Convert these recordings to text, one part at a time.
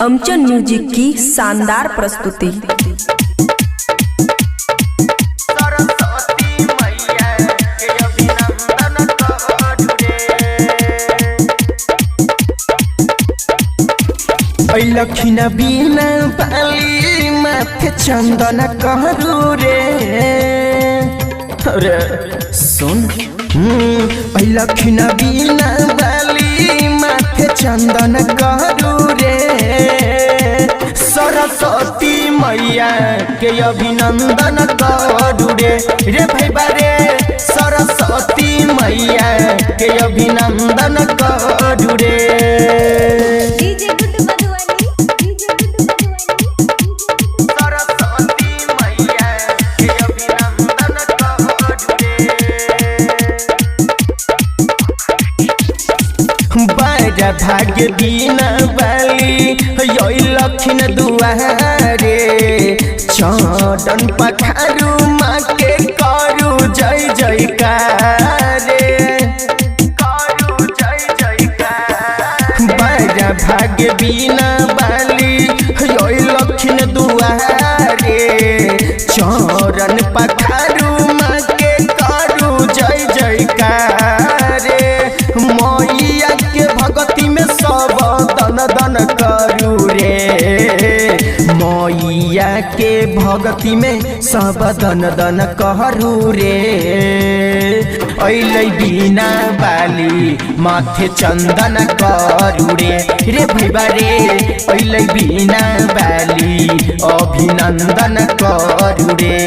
अमचन music की शानदार प्रस्तुति। लखिना बिना बाली माथे चंदन करू रे अरे सुन लखिना बिना बाली माथे चंदन करू रे सरस्वती मैया के अभिनंदन करू रे रे भाई रे सरस्वती मैया के अभिनंदन करू रे। बाजा भाग्य बिना बाली लखिन दुआरे चंदन पखारू माँ के करू जय जयकारे करू जय जयकार। बाजा भाग्य बिना बाली लखिन दुआरे चंदन पखारू माँ के करू जय जयकारे। मैया के भगती में सब दन दन करू रे मैया के भगती में सब दन दन करू रे। अइलै बिना बाली माथे चंदन करू रे रे भैबा रे अइलै बिना बाली अभिनंदन करू रे।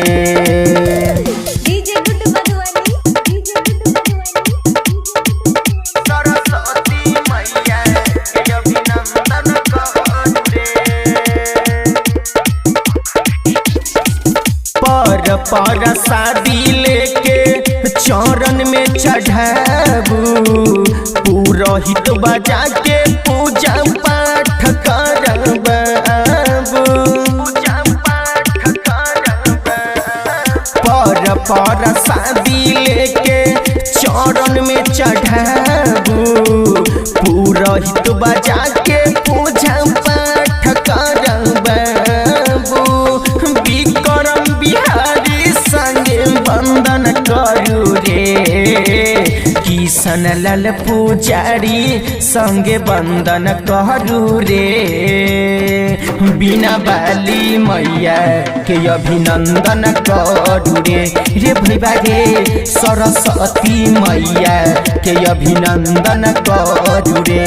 पर शादी लेके चरण में चढ़ाबू पुरोहित बजा के पूजा पाठ करबाबू पर शादी लेके चरण में चढ़ाबू पुरोहित बजा के पूजा पाठ करबाबू। विक्रम बिहारी संगे वंदन करू रे किशन लाल पुजारी संगे वंदन करू रे। बिना बाली मैया के अभिनंदन करू रे रे भैबा रे सरस्वती मैया के अभिनंदन करू रे।